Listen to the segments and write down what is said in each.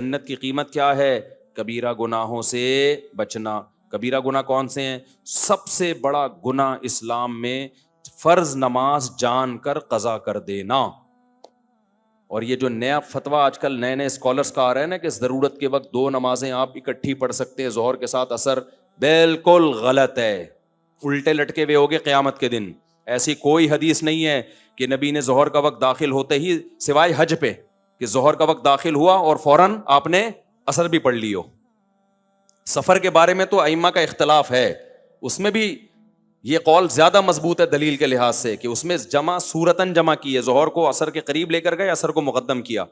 جنت کی قیمت کیا ہے؟ کبیرہ گناہوں سے بچنا. کبیرہ گناہ کون سے ہیں؟ سب سے بڑا گناہ اسلام میں فرض نماز جان کر قضا کر دینا. اور یہ جو نیا فتویٰ آج کل نئے اسکالرس کا آ رہا ہے نا کہ ضرورت کے وقت 2 نمازیں آپ اکٹھی پڑھ سکتے ہیں ظہر کے ساتھ عصر، بالکل غلط ہے. الٹے لٹکے ہوئے ہوگے قیامت کے دن. ایسی کوئی حدیث نہیں ہے کہ نبی نے ظہر کا وقت داخل ہوتے ہی، سوائے حج پہ، کہ ظہر کا وقت داخل ہوا اور فوراً آپ نے عصر بھی پڑھ لی ہو. سفر کے بارے میں تو ائمہ کا اختلاف ہے، اس میں بھی یہ قول زیادہ مضبوط ہے دلیل کے لحاظ سے کہ اس میں جمع صورتاً جمع کی ہے، ظہر کو عصر کے قریب لے کر گئے، عصر کو مقدم کیا.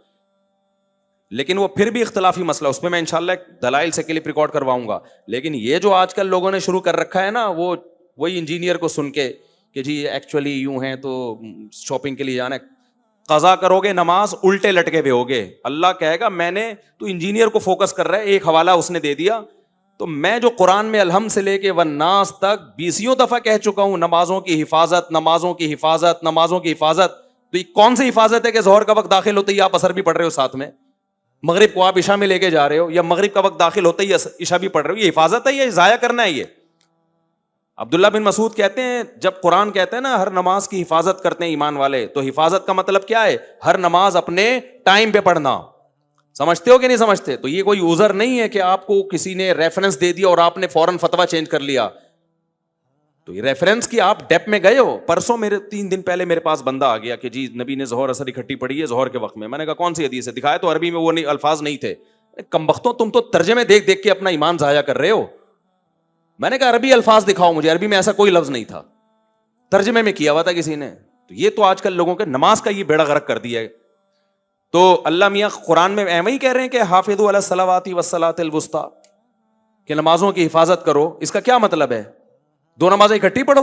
لیکن وہ پھر بھی اختلافی مسئلہ، اس پہ میں انشاءاللہ ایک دلائل سے کلپ ریکارڈ کرواؤں گا. لیکن یہ جو آج کل لوگوں نے شروع کر رکھا ہے نا، وہ وہی انجینئر کو سن کے کہ جی ایکچولی یوں ہیں تو شاپنگ کے لیے جانا ہے، قضا کرو گے نماز الٹے لٹکے ہوئے ہوگے. اللہ کہے گا میں نے، تو انجینئر کو فوکس کر رہا ہے، ایک حوالہ اس نے دے دیا. تو میں جو قرآن میں الحمد سے لے کے والناس تک 20 دفعہ کہہ چکا ہوں نمازوں کی حفاظت، نمازوں کی حفاظت، نمازوں کی حفاظت. تو یہ کون سی حفاظت ہے کہ ظہر کا وقت داخل ہوتے ہی آپ عصر بھی پڑھ رہے ہو ساتھ میں، مغرب کو آپ عشاء میں لے کے جا رہے ہو، یا مغرب کا وقت داخل ہوتے ہی عشاء بھی پڑھ رہے ہو؟ یہ حفاظت ہے یا ضائع کرنا ہے؟ یہ عبداللہ بن مسعود کہتے ہیں جب قرآن کہتے ہیں نا ہر نماز کی حفاظت کرتے ہیں ایمان والے، تو حفاظت کا مطلب کیا ہے؟ ہر نماز اپنے ٹائم پہ پڑھنا. سمجھتے ہو کہ نہیں سمجھتے؟ تو یہ کوئی عذر نہیں ہے کہ آپ کو کسی نے ریفرنس دے دیا اور آپ نے فوراً فتویٰ چینج کر لیا. تو یہ ریفرنس کی آپ ڈیپ میں گئے ہو. پرسوں 3 دن پہلے میرے پاس بندہ آ گیا کہ جی نبی نے ظہر عصر اکٹھی پڑھی ہے ظہر کے وقت میں. میں نے کہا کون سی حدیث ہے؟ دکھایا تو عربی میں وہ نہیں الفاظ نہیں تھے. کمبختوں تم تو ترجمے دیکھ دیکھ کے اپنا ایمان ضائع کر رہے ہو. میں نے کہا عربی الفاظ دکھاؤ مجھے. عربی میں ایسا کوئی لفظ نہیں تھا، ترجمے میں کیا ہوا تھا کسی نے. تو یہ تو آج کل لوگوں کے نماز کا یہ بیڑا غرق کر دیا ہے. تو اللہ میاں قرآن میں ایویں ہی کہہ رہے ہیں کہ حافظوا علی الصلوات والصلاۃ الوسطی، کہ نمازوں کی حفاظت کرو. اس کا کیا مطلب ہے؟ 2 نمازیں اکٹھی پڑھو؟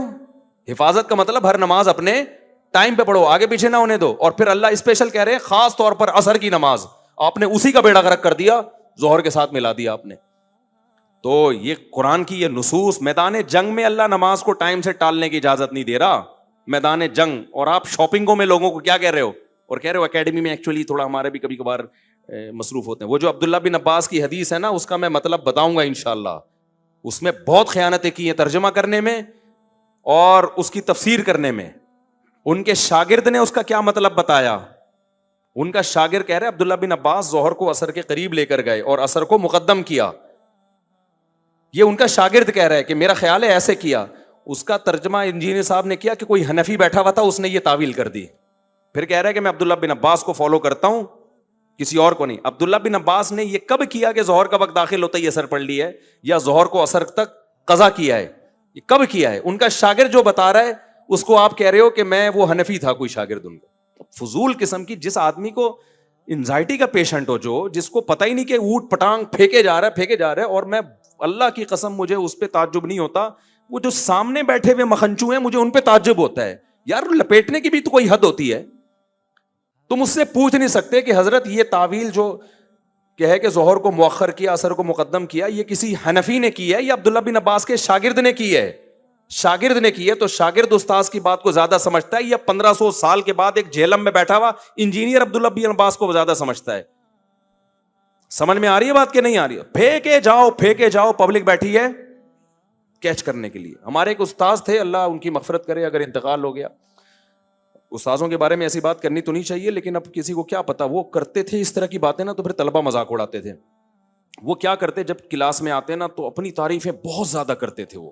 حفاظت کا مطلب ہر نماز اپنے ٹائم پہ پڑھو، آگے پیچھے نہ ہونے دو. اور پھر اللہ اسپیشل کہہ رہے ہیں خاص طور پر عصر کی نماز آپ نے اسی کا بیڑا غرق کر دیا، ظہر کے ساتھ ملا دیا آپ نے. تو یہ قرآن کی یہ نصوص، میدان جنگ میں اللہ نماز کو ٹائم سے ٹالنے کی اجازت نہیں دے رہا، میدان جنگ. اور آپ شاپنگوں میں لوگوں کو کیا کہہ رہے ہو؟ اور کہہ رہے ہو اکیڈمی میں ایکچولی تھوڑا ہمارے بھی کبھی کبھار مصروف ہوتے ہیں. وہ جو عبداللہ بن عباس کی حدیث ہے نا، اس کا میں مطلب بتاؤں گا انشاءاللہ. اس میں بہت خیانتیں کی ہیں ترجمہ کرنے میں اور اس کی تفسیر کرنے میں. ان کے شاگرد نے اس کا کیا مطلب بتایا. ان کا شاگرد کہہ رہے عبداللہ بن عباس ظہر کو عصر کے قریب لے کر گئے اور عصر کو مقدم کیا. یہ ان کا شاگرد کہہ رہا ہے کہ میرا خیال ہے ایسے کیا. اس کا ترجمہ انجینئر صاحب نے کیا کہ کوئی حنفی بیٹھا ہوا تھا، اس نے یہ تعویل کر دی. پھر کہہ رہا ہے کہ میں عبداللہ بن عباس کو فالو کرتا ہوں، کسی اور کو نہیں. عبداللہ بن عباس نے یہ کب کیا کہ ظہر کا وقت داخل ہوتا ہی عصر پڑھ لی ہے، یا ظہر کو عصر تک قضا کیا ہے؟ یہ کب کیا ہے؟ ان کا شاگرد جو بتا رہا ہے اس کو آپ کہہ رہے ہو کہ میں وہ حنفی تھا کوئی شاگرد ان کا. فضول قسم کی. جس آدمی کو انزائٹی کا پیشنٹ ہو، جس کو پتہ ہی نہیں کہ اوٹ پٹانگ پھینکے جا رہا ہے. اور میں اللہ کی قسم مجھے اس پہ تعجب نہیں ہوتا، وہ جو سامنے بیٹھے ہوئے مکھنچو ہیں مجھے ان پہ تعجب ہوتا ہے. یار لپیٹنے کی بھی تو کوئی حد ہوتی ہے. تم اس سے پوچھ نہیں سکتے کہ حضرت یہ تعویل جو کہ ہے کہ ظہر کو مؤخر کیا عصر کو مقدم کیا، یہ کسی حنفی نے کی ہے یا عبداللہ بن عباس کے شاگرد نے کی ہے؟ شاگرد نے کی ہے. تو شاگرد استاذ کی بات کو زیادہ سمجھتا ہے یا 1500 سال کے بعد ایک جہلم میں بیٹھا ہوا انجینئر عبداللہ بن عباس کو زیادہ سمجھتا ہے؟ سمجھ میں آ رہی ہے بات کہ نہیں آ رہی ہے؟ پھینکے جاؤ پبلک بیٹھی ہے کیچ کرنے کے لیے. ہمارے ایک استاذ تھے، اللہ ان کی مغفرت کرے اگر انتقال ہو گیا. استاذوں کے بارے میں ایسی بات کرنی تو نہیں چاہیے، لیکن اب کسی کو کیا پتا، وہ کرتے تھے اس طرح کی باتیں نا تو پھر طلبہ مذاق اڑاتے تھے. وہ کیا کرتے جب کلاس میں آتے نا تو اپنی تعریفیں بہت زیادہ کرتے تھے. وہ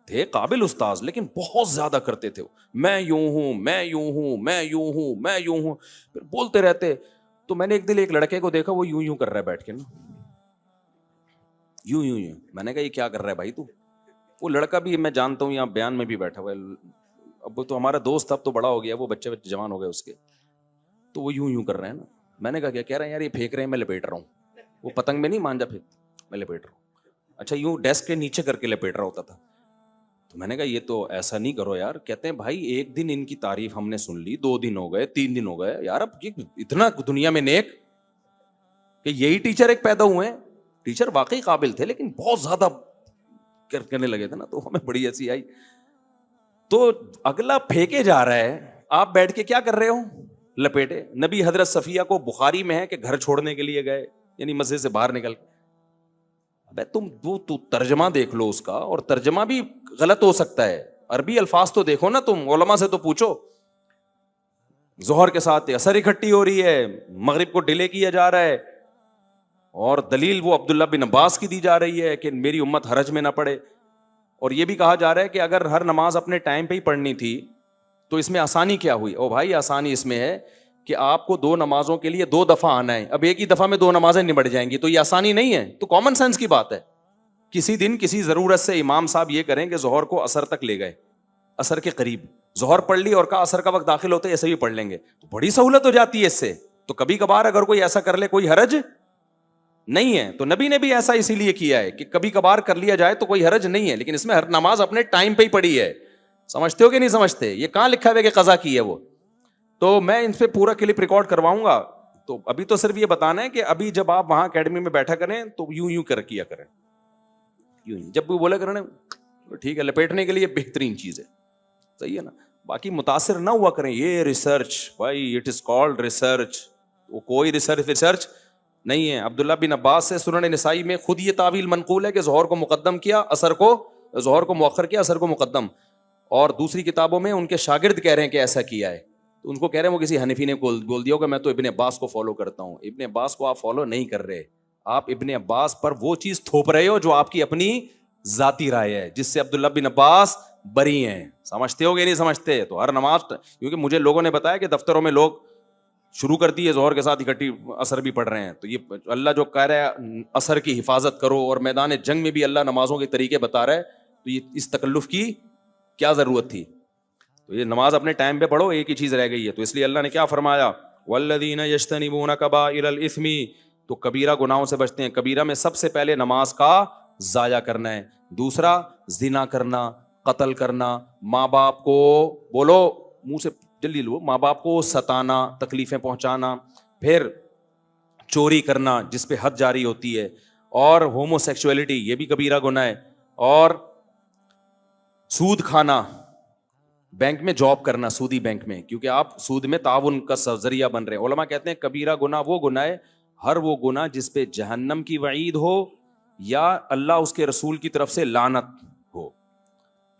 تھے قابل استاذ لیکن بہت زیادہ کرتے تھے. میں یوں ہوں، میں یوں ہوں، میں یوں ہوں، میں یوں ہوں، پھر بولتے رہتے. تو میں نے ایک دن ایک لڑکے کو دیکھا وہ یوں کر رہا ہے بیٹھ کے نا، یوں. میں نے کہا یہ کیا کر رہا ہے بھائی تو؟ وہ لڑکا بھی میں جانتا ہوں یہاں بیان میں بھی بیٹھا ہوا ہے، اب وہ تو ہمارا دوست اب تو بڑا ہو گیا، وہ بچے جوان ہو گئے اس کے. تو وہ یوں کر رہے ہیں نا. میں نے کہا کیا کہہ رہے ہیں یار؟ یہ پھینک رہے ہیں، میں لپیٹ رہا ہوں. وہ پتنگ میں نہیں مانجا پھینک، میں لپیٹ رہا ہوں. اچھا یوں ڈیسک کے نیچے کر کے لپیٹ رہا ہوتا تھا. تو میں نے کہا یہ تو ایسا نہیں کرو یار. کہتے ہیں بھائی ایک دن ان کی تعریف ہم نے سن لی، 2 دن ہو گئے، 3 دن ہو گئے یار، اب اتنا دنیا میں نیک کہ یہی ٹیچر ایک پیدا ہوئے ہیں. ٹیچر واقعی قابل تھے لیکن بہت زیادہ کرنے لگے تھے نا، تو ہمیں بڑی ایسی آئی. تو اگلا پھینکے جا رہا ہے، آپ بیٹھ کے کیا کر رہے ہو؟ لپیٹے. نبی حضرت صفیہ کو بخاری میں ہے کہ گھر چھوڑنے کے لیے گئے یعنی مسجد سے باہر نکل کے. ابے تم تو ترجمہ دیکھ لو اس کا, اور ترجمہ بھی غلط ہو سکتا ہے, عربی الفاظ تو دیکھو نا, تم علماء سے تو پوچھو. ظہر کے ساتھ عصر اکٹھی ہو رہی ہے, مغرب کو ڈیلے کیا جا رہا ہے, اور دلیل وہ عبداللہ بن عباس کی دی جا رہی ہے کہ میری امت حرج میں نہ پڑے. اور یہ بھی کہا جا رہا ہے کہ اگر ہر نماز اپنے ٹائم پہ ہی پڑھنی تھی تو اس میں آسانی کیا ہوئی؟ او بھائی آسانی اس میں ہے کہ آپ کو 2 نمازوں کے لیے 2 دفعہ آنا ہے, اب ایک ہی دفعہ میں 2 نمازیں نمٹ جائیں گی, تو یہ آسانی نہیں ہے, تو کامن سینس کی بات ہے. کسی دن کسی ضرورت سے امام صاحب یہ کریں کہ ظہر کو عصر تک لے گئے, عصر کے قریب ظہر پڑھ لی اور کہا عصر کا وقت داخل ہوتے ایسے بھی پڑھ لیں گے, تو بڑی سہولت ہو جاتی ہے اس سے. تو کبھی کبھار اگر کوئی ایسا کر لے کوئی حرج نہیں ہے, تو نبی نے بھی ایسا اسی لیے کیا ہے کہ کبھی کبھار کر لیا جائے تو کوئی حرج نہیں ہے, لیکن اس میں ہر نماز اپنے ٹائم پہ ہی پڑھی ہے. سمجھتے ہو کہ نہیں سمجھتے؟ یہ کہاں لکھا ہوا کہ قضا کی ہے وہ؟ تو میں ان پہ پورا کلپ ریکارڈ کرواؤں گا. تو ابھی تو صرف یہ بتانا ہے کہ ابھی جب آپ وہاں اکیڈمی میں بیٹھا کریں تو یوں کیا کریں, یوں جب بھی بولا کریں ٹھیک ہے, لپیٹنے کے لیے بہترین چیز ہے, صحیح ہے نا. باقی متاثر نہ ہوا کریں, یہ ریسرچ بھائی اٹ از کالڈ ریسرچ, وہ کوئی ریسرچ نہیں ہے. عبداللہ بن عباس سے سنن نسائی میں خود یہ تعویل منقول ہے کہ ظہر کو مقدم کیا, ظہر کو مؤخر کیا, عصر کو مقدم. اور دوسری کتابوں میں ان کے شاگرد کہہ رہے ہیں کہ ایسا کیا ہے, تو ان کو کہہ رہے ہیں وہ کسی حنفی نے بول دیا ہوگا میں تو ابن عباس کو فالو کرتا ہوں. ابن عباس کو آپ فالو نہیں کر رہے, آپ ابن عباس پر وہ چیز تھوپ رہے ہو جو آپ کی اپنی ذاتی رائے ہے, جس سے عبداللہ بن عباس بری ہیں. سمجھتے ہو گے نہیں سمجھتے؟ تو ہر نماز, کیونکہ مجھے لوگوں نے بتایا کہ دفتروں میں لوگ شروع کر دی ہے ظہر کے ساتھ اکٹھی عصر بھی پڑھ رہے ہیں, تو یہ اللہ جو کہہ رہا ہے عصر کی حفاظت کرو, اور میدان جنگ میں بھی اللہ نمازوں کے طریقے بتا رہا ہے, تو یہ اس تکلف کی کیا ضرورت تھی؟ تو یہ نماز اپنے ٹائم پہ پڑھو, ایک ہی چیز رہ گئی ہے. تو اس لیے اللہ نے کیا فرمایا, والذین یجتنبون کبائر الاثم, تو کبیرہ گناہوں سے بچتے ہیں. کبیرہ میں سب سے پہلے نماز کا ضائع کرنا ہے, دوسرا زنا کرنا, قتل کرنا, ماں باپ کو بولو منہ سے جلدی لو, ماں باپ کو ستانا, تکلیفیں پہنچانا, پھر چوری کرنا جس پہ حد جاری ہوتی ہے, اور ہومو سیکسولیٹی یہ بھی کبیرہ گناہ ہے, اور سود کھانا, بینک میں جاب کرنا سودی بینک میں, کیونکہ آپ سود میں تعاون کا ذریعہ بن رہے ہیں. علماء کہتے ہیں کبیرہ گناہ وہ گناہ ہے, ہر وہ گناہ جس پہ جہنم کی وعید ہو یا اللہ اس کے رسول کی طرف سے لعنت ہو.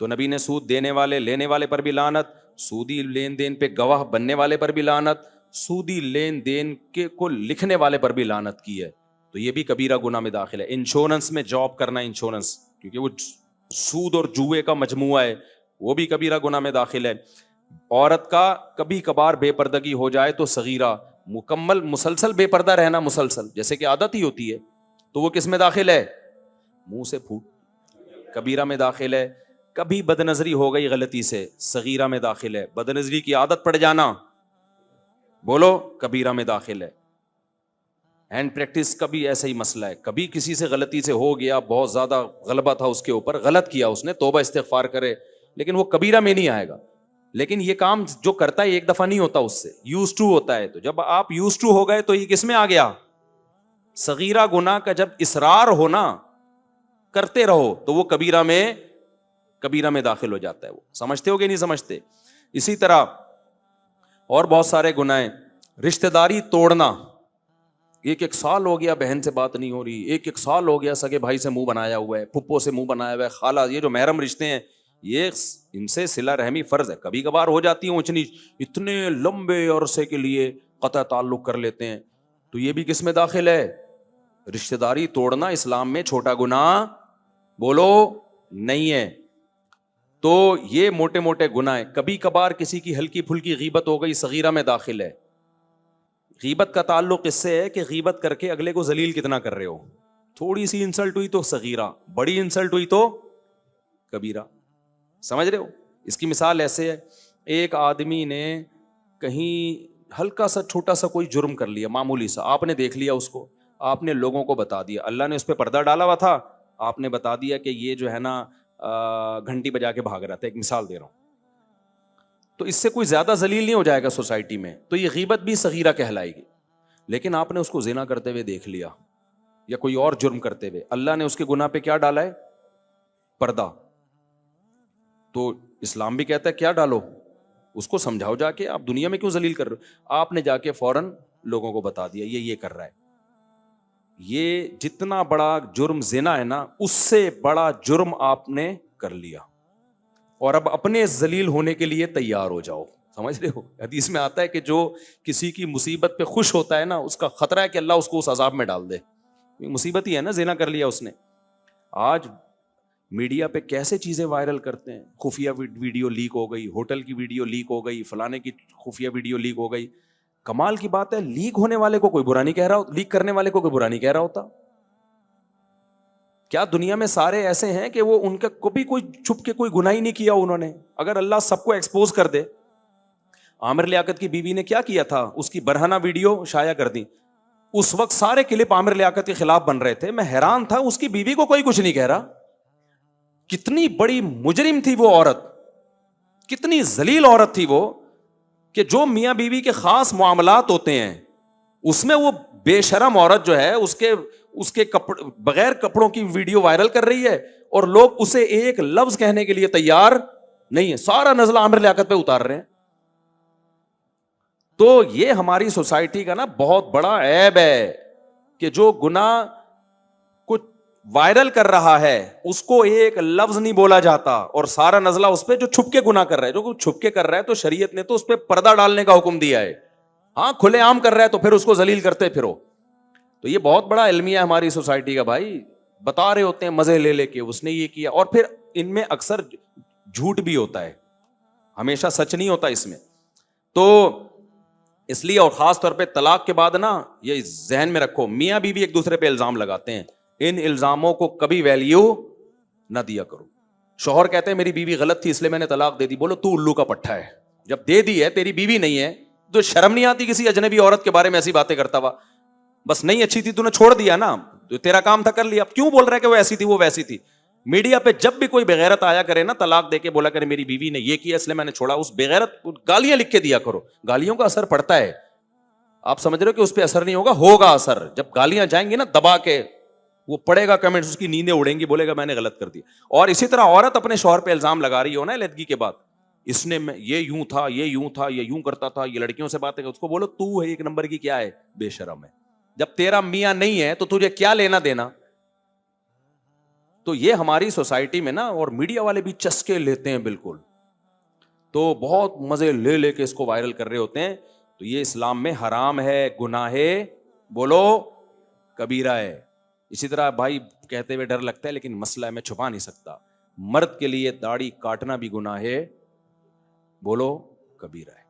تو نبی نے سود دینے والے لینے والے پر بھی لعنت, سودی لین دین پہ گواہ بننے والے پر بھی لعنت, سودی لین دین کے کو لکھنے والے پر بھی لعنت کی ہے. تو یہ بھی کبیرہ گناہ میں داخل ہے. انشورنس میں جاب کرنا, انشورنس کیونکہ وہ سود اور جوئے کا مجموعہ ہے, وہ بھی کبیرہ گناہ میں داخل ہے. عورت کا کبھی کبھار بے پردگی ہو جائے تو صغیرہ, مکمل مسلسل بے پردہ رہنا مسلسل جیسے کہ عادت ہی ہوتی ہے, تو وہ کس میں داخل ہے؟ منہ سے پھوٹ, کبیرہ میں داخل ہے. کبھی بد نظری ہو گئی غلطی سے, صغیرہ میں داخل ہے. بد نظری کی عادت پڑ جانا, بولو کبیرہ میں داخل ہے. ہینڈ پریکٹس کا بھی ایسا ہی مسئلہ ہے, کبھی کسی سے غلطی سے ہو گیا, بہت زیادہ غلبہ تھا اس کے اوپر, غلط کیا اس نے, توبہ استغفار کرے, لیکن وہ کبیرہ میں نہیں آئے گا. لیکن یہ کام جو کرتا ہے ایک دفعہ نہیں ہوتا, اس سے یوز ٹو ہوتا ہے. تو جب آپ یوز ٹو ہو گئے تو یہ کس میں آ گیا؟ صغیرہ گناہ کا جب اصرار ہونا, کرتے رہو, تو وہ کبیرہ میں داخل ہو جاتا ہے. وہ سمجھتے ہو کہ نہیں سمجھتے؟ اسی طرح اور بہت سارے گناہ ہیں. رشتہ داری توڑنا, 1 سال ہو گیا بہن سے بات نہیں ہو رہی, 1 سال ہو گیا سگے بھائی سے منہ بنایا ہوا ہے, پھپھو سے منہ بنایا ہوا ہے, خالہ, یہ جو محرم رشتے ہیں یہ ان سے صلہ رحمی فرض ہے. کبھی کبھار ہو جاتی ہے اونچ نیچ, اتنے لمبے عرصے کے لیے قطع تعلق کر لیتے ہیں, تو یہ بھی کس میں داخل ہے؟ رشتہ داری توڑنا اسلام میں چھوٹا گناہ بولو نہیں ہے. تو یہ موٹے موٹے گناہ ہیں. کبھی کبھار کسی کی ہلکی پھلکی غیبت ہو گئی, صغیرہ میں داخل ہے. غیبت کا تعلق اس سے ہے کہ غیبت کر کے اگلے کو ذلیل کتنا کر رہے ہو. تھوڑی سی انسلٹ ہوئی تو صغیرہ, بڑی انسلٹ ہوئی تو کبیرہ. سمجھ رہے ہو؟ اس کی مثال ایسے ہے, ایک آدمی نے کہیں ہلکا سا چھوٹا سا کوئی جرم کر لیا, معمولی سا, آپ نے دیکھ لیا اس کو, آپ نے لوگوں کو بتا دیا, اللہ نے اس پہ پردہ ڈالا ہوا تھا, آپ نے بتا دیا کہ یہ جو ہے نا گھنٹی بجا کے بھاگ رہا تھا, ایک مثال دے رہا ہوں. تو اس سے کوئی زیادہ ذلیل نہیں ہو جائے گا سوسائٹی میں, تو یہ غیبت بھی صغیرہ کہلائے گی. لیکن آپ نے اس کو زنا کرتے ہوئے دیکھ لیا یا کوئی اور جرم کرتے ہوئے, اللہ نے اس کے گناہ پہ کیا ڈالا ہے؟ پردہ. تو اسلام بھی کہتا ہے کیا ڈالو, اس کو سمجھاؤ جا کے, آپ دنیا میں کیوں ذلیل کر رہے ہو؟ آپ نے جا کے فوراً لوگوں کو بتا دیا یہ کر رہا ہے. یہ جتنا بڑا جرم زنا ہے نا اس سے بڑا جرم آپ نے کر لیا، اور اب اپنے ذلیل ہونے کے لیے تیار ہو جاؤ. سمجھ رہے ہو؟ حدیث میں آتا ہے کہ جو کسی کی مصیبت پہ خوش ہوتا ہے نا اس کا خطرہ ہے کہ اللہ اس کو اس عذاب میں ڈال دے. مصیبت ہی ہے نا، زنا کر لیا اس نے. آج میڈیا پہ کیسے چیزیں وائرل کرتے ہیں، خفیہ ویڈیو لیک ہو گئی، ہوٹل کی ویڈیو لیک ہو گئی، فلانے کی خفیہ ویڈیو لیک ہو گئی. کمال کی بات ہے لیک ہونے والے کو کوئی برا نہیں کہہ رہا، لیک کرنے والے کو کوئی برا نہیں کہہ رہا ہوتا. کیا دنیا میں سارے ایسے ہیں کہ وہ ان کا کبھی کوئی چھپ کے کوئی گناہ ہی نہیں کیا انہوں نے؟ اگر اللہ سب کو ایکسپوز کر دے. عامر لیاقت کی بیوی نے کیا کیا تھا، اس کی برہنہ ویڈیو شائع کر دی. اس وقت سارے کلپ عامر لیاقت کے خلاف بن رہے تھے. میں حیران تھا، اس کی بیوی کو کوئی کچھ نہیں کہہ رہا. کتنی بڑی مجرم تھی وہ عورت، کتنی ذلیل عورت تھی وہ، کہ جو میاں بیوی کے خاص معاملات ہوتے ہیں اس میں وہ بے شرم عورت جو ہے اس کے بغیر کپڑوں کی ویڈیو وائرل کر رہی ہے، اور لوگ اسے ایک لفظ کہنے کے لیے تیار نہیں ہے. سارا نزلہ عامر لیاقت پہ اتار رہے ہیں. تو یہ ہماری سوسائٹی کا نا بہت بڑا عیب ہے کہ جو گناہ کو وائرل کر رہا ہے اس کو ایک لفظ نہیں بولا جاتا، اور سارا نزلہ اس پہ جو چھپ کے گناہ کر رہا ہے. جو چھپ کے کر رہا ہے تو شریعت نے تو اس پہ پردہ ڈالنے کا حکم دیا ہے. ہاں کھلے عام کر رہا ہے تو پھر اس کو ذلیل کرتے پھرو. تو یہ بہت بڑا المیہ ہے ہماری سوسائٹی کا. بھائی بتا رہے ہوتے ہیں مزے لے لے کے اس نے یہ کیا، اور پھر ان میں اکثر جھوٹ بھی ہوتا ہے، ہمیشہ سچ نہیں ہوتا اس میں. تو اس لیے، اور خاص طور پہ طلاق کے بعد نا یہ ذہن میں رکھو، میاں بیوی ایک دوسرے پہ الزام لگاتے ہیں، ان الزاموں کو کبھی ویلیو نہ دیا کرو. شوہر کہتے ہیں میری بیوی غلط تھی اس لیے میں نے طلاق دے دی. بولو تو الو کا پٹھا ہے، جب دے دی ہے تیری بیوی نہیں ہے تو شرم نہیں آتی کسی اجنبی عورت کے بارے میں ایسی باتیں کرتا ہوا؟ بس نہیں اچھی تھی تو نے چھوڑ دیا نا، تو تیرا کام تھا کر لیا. اب کیوں بول رہا ہے کہ وہ ایسی تھی وہ ویسی تھی؟ میڈیا پہ جب بھی کوئی بغیرت آیا کرے نا طلاق دے کے بولا کرے میری بیوی نے یہ کیا اس لیے میں نے چھوڑا، اس بغیرت گالیاں لکھ کے دیا کرو. گالیوں کا اثر پڑتا ہے. آپ سمجھ رہے ہو کہ اس پہ اثر نہیں ہوگا؟ ہوگا اثر. جب گالیاں جائیں گی نا دبا کے، وہ پڑھے گا کمنٹس، اس کی نیندیں اڑیں گی، بولے گا میں نے غلط کر دیا. اور اسی طرح عورت اپنے شوہر پہ الزام لگا رہی ہو نا علیحدگی کے بعد، اس نے یہ یوں تھا، یہ یوں تھا، یہ یوں کرتا تھا، یہ لڑکیوں سے باتیں، اس کو بولو تو ہے ایک نمبر کی کیا ہے، بے شرم ہے. جب تیرا میاں نہیں ہے تو تجھے کیا لینا دینا؟ تو یہ ہماری سوسائٹی میں نا، اور میڈیا والے بھی چسکے لیتے ہیں بالکل، تو بہت مزے لے لے کے اس کو وائرل کر رہے ہوتے ہیں. تو یہ اسلام میں حرام ہے، گناہ بولو کبیرہ ہے. اسی طرح بھائی کہتے ہوئے ڈر لگتا ہے لیکن مسئلہ ہے میں چھپا نہیں سکتا، مرد کے لیے داڑھی کاٹنا بھی گناہ ہے، بولو کبیرہ ہے.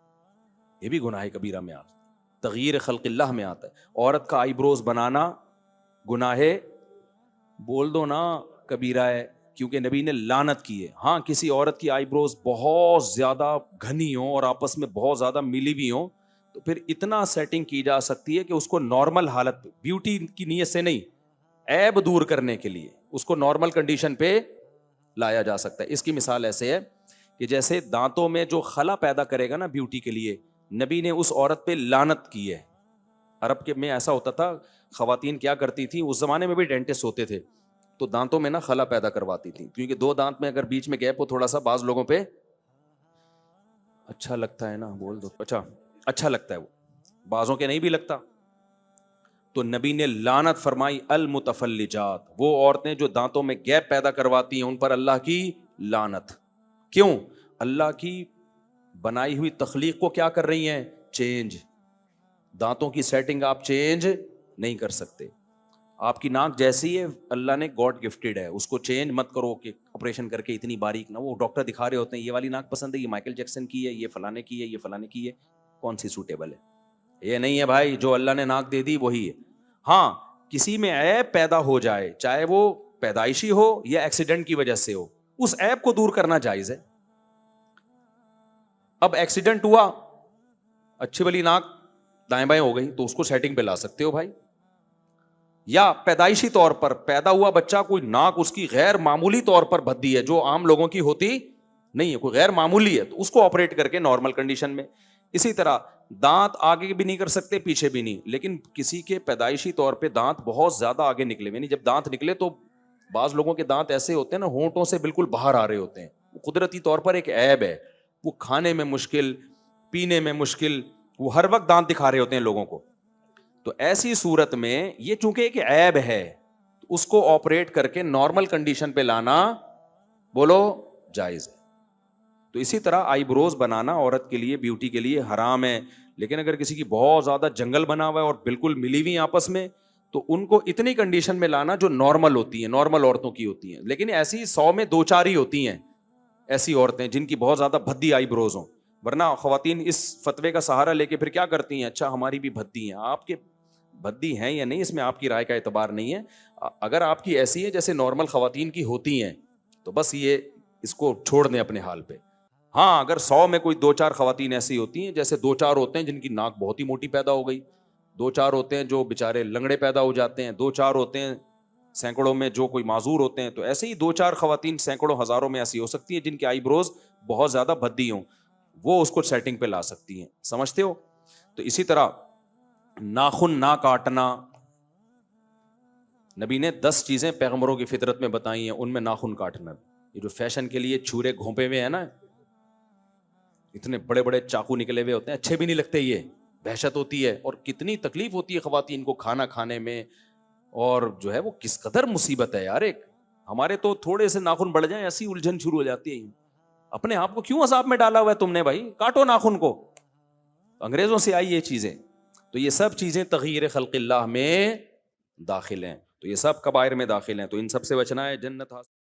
یہ بھی گناہ کبیرہ میں آتا ہے، تغییر خلق اللہ میں آتا ہے. عورت کا آئی بروز بنانا گناہ ہے، بول دو نا کبیرہ ہے، کیونکہ نبی نے لعنت کی ہے. ہاں کسی عورت کی آئی بروز بہت زیادہ گھنی ہوں اور آپس میں بہت زیادہ ملی بھی ہوں تو پھر اتنا سیٹنگ کی جا سکتی ہے کہ اس کو نارمل حالت، بیوٹی کی نیت سے نہیں، عیب دور کرنے کے لیے اس کو نارمل کنڈیشن پہ لایا جا سکتا ہے. اس کی مثال ایسے ہے کہ جیسے دانتوں میں جو خلا پیدا کرے گا نا بیوٹی کے لیے، نبی نے اس عورت پہ لعنت کی ہے. عرب کے میں ایسا ہوتا تھا، خواتین کیا کرتی تھی اس زمانے میں بھی، ڈینٹسٹ ہوتے تھے تو دانتوں میں نا خلا پیدا کرواتی تھی، کیونکہ دو دانت میں اگر بیچ میں گیپ ہو تھوڑا سا، بعض لوگوں پہ اچھا لگتا ہے نا، بول دو اچھا لگتا ہے، وہ بعضوں کے نہیں بھی لگتا. تو نبی نے لعنت فرمائی، المتفلجات، وہ عورتیں جو دانتوں میں گیپ پیدا کرواتی ہیں ان پر اللہ کی لعنت. کیوں؟ اللہ کی بنائی ہوئی تخلیق کو کیا کر رہی ہیں؟ چینج. دانتوں کی سیٹنگ آپ چینج نہیں کر سکتے. آپ کی ناک جیسی ہے اللہ نے گاڈ گفٹڈ ہے، اس کو چینج مت کرو کہ آپریشن کر کے اتنی باریک نہ. وہ ڈاکٹر دکھا رہے ہوتے ہیں یہ والی ناک پسند ہے، یہ مائیکل جیکسن کی ہے، یہ فلانے کی ہے، یہ فلانے کی ہے، کون سی سوٹیبل ہے؟ یہ نہیں ہے بھائی، جو اللہ نے ناک دے دی وہی ہے. ہاں کسی میں عیب پیدا ہو جائے، چاہے وہ پیدائشی ہو یا ایکسیڈنٹ کی وجہ سے ہو، اس عیب کو دور کرنا جائز ہے. اب ایکسیڈنٹ ہوا، اچھی والی ناک دائیں بائیں ہو گئی تو اس کو سیٹنگ پہ لا سکتے ہو بھائی. یا پیدائشی طور پر پیدا ہوا بچہ، کوئی ناک اس کی غیر معمولی طور پر بھدی ہے جو عام لوگوں کی ہوتی نہیں ہے، کوئی غیر معمولی ہے، تو اس کو آپریٹ کر کے نارمل کنڈیشن میں. اسی طرح دانت آگے بھی نہیں کر سکتے پیچھے بھی نہیں، لیکن کسی کے پیدائشی طور پہ دانت بہت زیادہ آگے نکلے ہوئے، جب دانت نکلے تو بعض لوگوں کے دانت ایسے ہوتے ہیں نا ہونٹوں سے بالکل باہر آ رہے ہوتے ہیں، قدرتی طور پر ایک عیب ہے. وہ کھانے میں مشکل، پینے میں مشکل، وہ ہر وقت دانت دکھا رہے ہوتے ہیں لوگوں کو. تو ایسی صورت میں یہ چونکہ ایک عیب ہے, اس کو آپریٹ کر کے نارمل کنڈیشن پہ لانا بولو جائز ہے. تو اسی طرح آئی بروز بنانا عورت کے لیے, بیوٹی کے لیے حرام ہے, لیکن اگر کسی کی بہت زیادہ جنگل بنا ہوا ہے اور بالکل ملی ہوئی آپس میں, تو ان کو اتنی کنڈیشن میں لانا جو نارمل ہوتی ہیں, نارمل عورتوں کی ہوتی ہیں. لیکن ایسی 100 میں 2-4 ہی ہوتی ہیں ایسی عورتیں جن کی بہت زیادہ بھدی آئی بروز ہوں, ورنہ خواتین اس فتوے کا سہارا لے کے پھر کیا کرتی ہیں, اچھا ہماری بھی بھدی ہیں. آپ کے بھدی ہیں یا نہیں اس میں آپ کی رائے کا اعتبار نہیں ہے. اگر آپ کی ایسی ہے جیسے نارمل خواتین کی ہوتی ہیں تو بس یہ اس کو چھوڑ دیں اپنے حال پہ. ہاں اگر 100 میں کوئی 2-4 خواتین ایسی ہوتی ہیں, جیسے 2-4 ہوتے ہیں جن کی ناک بہت ہی موٹی پیدا ہو گئی, 2-4 ہوتے ہیں جو بےچارے لنگڑے پیدا ہو جاتے ہیں, 2-4 ہوتے ہیں سینکڑوں میں جو کوئی معذور ہوتے ہیں, تو ایسے ہی 2-4 خواتین سینکڑوں ہزاروں میں ایسی ہو سکتی ہیں جن کے آئی بروز بہت زیادہ بھدی ہوں, وہ اس کو سیٹنگ پہ لا سکتی ہیں. سمجھتے ہو؟ تو اسی طرح ناخن نہ کاٹنا, نبی نے 10 چیزیں پیغمبروں کی فطرت میں بتائی ہیں, ان میں ناخن کاٹنا. یہ جو فیشن کے لیے چھرے گھونپے ہوئے ہیں نا, اتنے بڑے بڑے چاقو نکلے ہوئے ہوتے ہیں, اچھے بھی نہیں لگتے, یہ وحشت ہوتی ہے اور کتنی تکلیف ہوتی ہے خواتین کو کھانا کھانے میں, اور جو ہے وہ کس قدر مصیبت ہے یار. ایک ہمارے تو تھوڑے سے ناخن بڑھ جائیں ایسی الجھن شروع ہو جاتی ہے. اپنے آپ کو کیوں عذاب میں ڈالا ہوا ہے تم نے بھائی, کاٹو ناخن کو. انگریزوں سے آئی یہ چیزیں, تو یہ سب چیزیں تغییر خلق اللہ میں داخل ہیں, تو یہ سب کبائر میں داخل ہیں, تو ان سب سے بچنا ہے, جنت حاصل